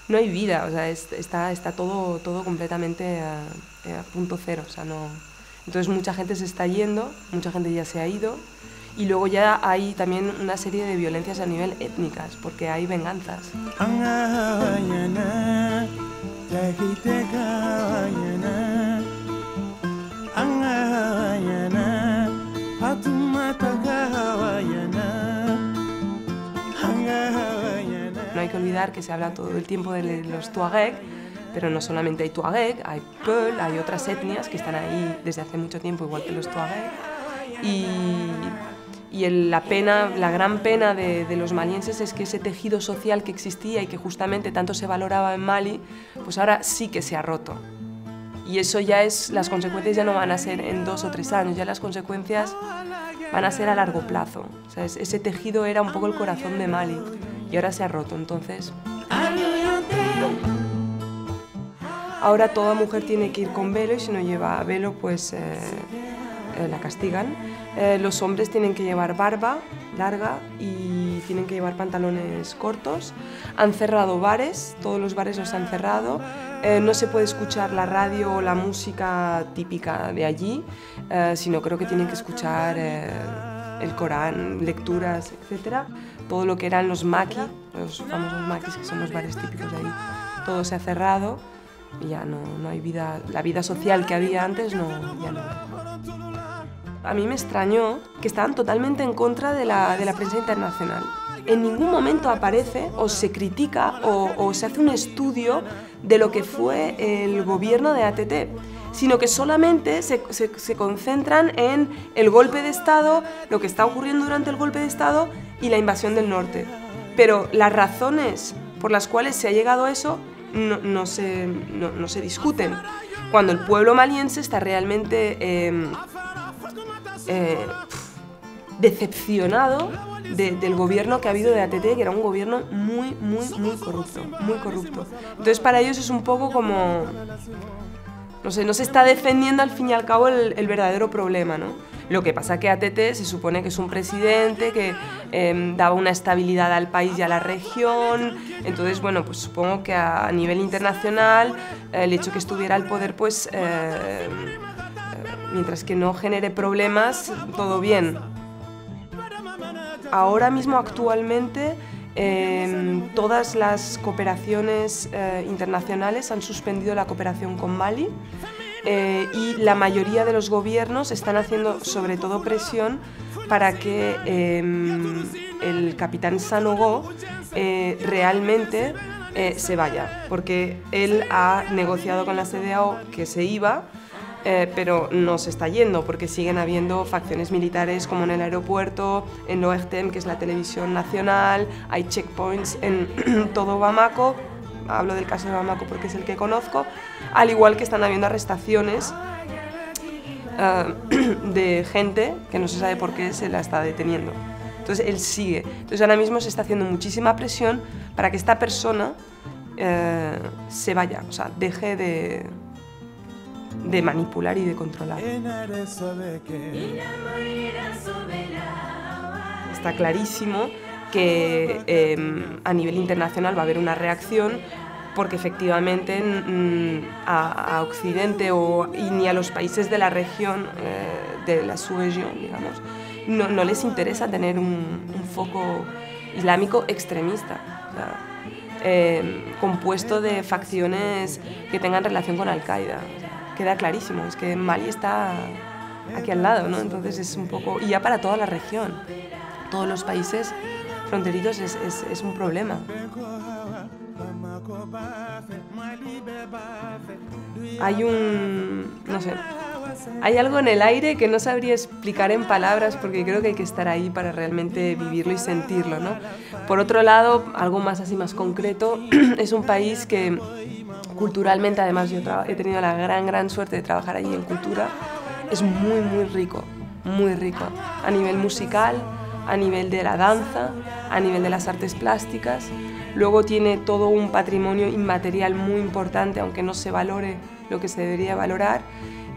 no hay vida, o sea, está todo completamente a punto cero, o sea, no... Entonces mucha gente se está yendo, mucha gente ya se ha ido, y luego ya hay también una serie de violencias a nivel étnicas, porque hay venganzas. No hay que olvidar que se habla todo el tiempo de los tuareg, pero no solamente hay tuareg, hay peul, hay otras etnias que están ahí desde hace mucho tiempo, igual que los tuareg. Y la gran pena de los malienses es que ese tejido social que existía y que justamente tanto se valoraba en Mali, pues ahora sí que se ha roto. Y eso ya es, las consecuencias ya no van a ser en 2 o 3 años, ya las consecuencias van a ser a largo plazo. O sea, ese tejido era un poco el corazón de Mali y ahora se ha roto, entonces... Ahora toda mujer tiene que ir con velo y si no lleva velo pues la castigan. Los hombres tienen que llevar barba larga y tienen que llevar pantalones cortos. Han cerrado bares, todos los bares los han cerrado. No se puede escuchar la radio o la música típica de allí, sino creo que tienen que escuchar el Corán, lecturas, etc. Todo lo que eran los maki, los famosos makis, que son los bares típicos de ahí, todo se ha cerrado y ya no hay vida, la vida social que había antes ya no. A mí me extrañó que estaban totalmente en contra de la prensa internacional. En ningún momento aparece o se critica o se hace un estudio de lo que fue el gobierno de ATT, sino que solamente se concentran en el golpe de Estado, lo que está ocurriendo durante el golpe de Estado y la invasión del norte. Pero las razones por las cuales se ha llegado a eso no se discuten, cuando el pueblo maliense está realmente decepcionado del gobierno que ha habido de ATT, que era un gobierno muy corrupto, muy corrupto. Entonces para ellos es un poco como, no sé, no se está defendiendo al fin y al cabo el verdadero problema, ¿no? Lo que pasa que ATT se supone que es un presidente que daba una estabilidad al país y a la región, entonces bueno, pues supongo que a nivel internacional el hecho que estuviera al poder pues mientras que no genere problemas, todo bien. Ahora mismo, actualmente, todas las cooperaciones internacionales han suspendido la cooperación con Mali y la mayoría de los gobiernos están haciendo sobre todo presión para que el capitán Sanogo realmente se vaya, porque él ha negociado con la CEDEAO que se iba, pero no se está yendo porque siguen habiendo facciones militares como en el aeropuerto, en l'ORTM, que es la televisión nacional, hay checkpoints en todo Bamako, hablo del caso de Bamako porque es el que conozco, al igual que están habiendo arrestaciones de gente que no se sabe por qué se la está deteniendo. Entonces él sigue. Entonces ahora mismo se está haciendo muchísima presión para que esta persona se vaya, o sea, deje de manipular y de controlar. Está clarísimo que a nivel internacional va a haber una reacción porque efectivamente a Occidente y ni a los países de la región, de la subregión, digamos, no les interesa tener un foco islámico extremista, o sea, compuesto de facciones que tengan relación con Al-Qaeda. Queda clarísimo, es que Mali está aquí al lado, ¿no? Entonces es un poco... Y ya para toda la región, todos los países fronterizos es un problema. Hay no sé, hay algo en el aire que no sabría explicar en palabras porque creo que hay que estar ahí para realmente vivirlo y sentirlo, ¿no? Por otro lado, algo más así más concreto, es un país que culturalmente, además yo he tenido la gran suerte de trabajar allí en cultura, es muy rico, a nivel musical, a nivel de la danza, a nivel de las artes plásticas. Luego tiene todo un patrimonio inmaterial muy importante, aunque no se valore lo que se debería valorar.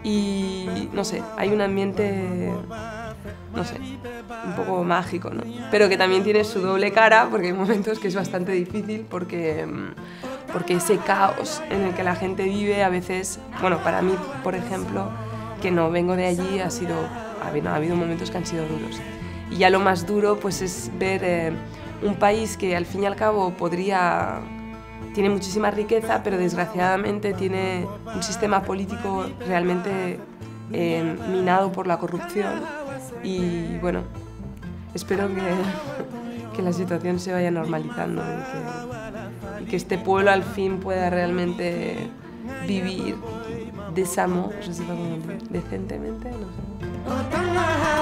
Y no sé, hay un ambiente, no sé, un poco mágico, ¿no? Pero que también tiene su doble cara, porque hay momentos que es bastante difícil, porque porque ese caos en el que la gente vive a veces, bueno, para mí, por ejemplo, que no vengo de allí, ha habido momentos que han sido duros. Y ya lo más duro pues es ver un país que al fin y al cabo tiene muchísima riqueza, pero desgraciadamente tiene un sistema político realmente minado por la corrupción. Y bueno, espero que la situación se vaya normalizando y que este pueblo al fin pueda realmente vivir decentemente, no sé.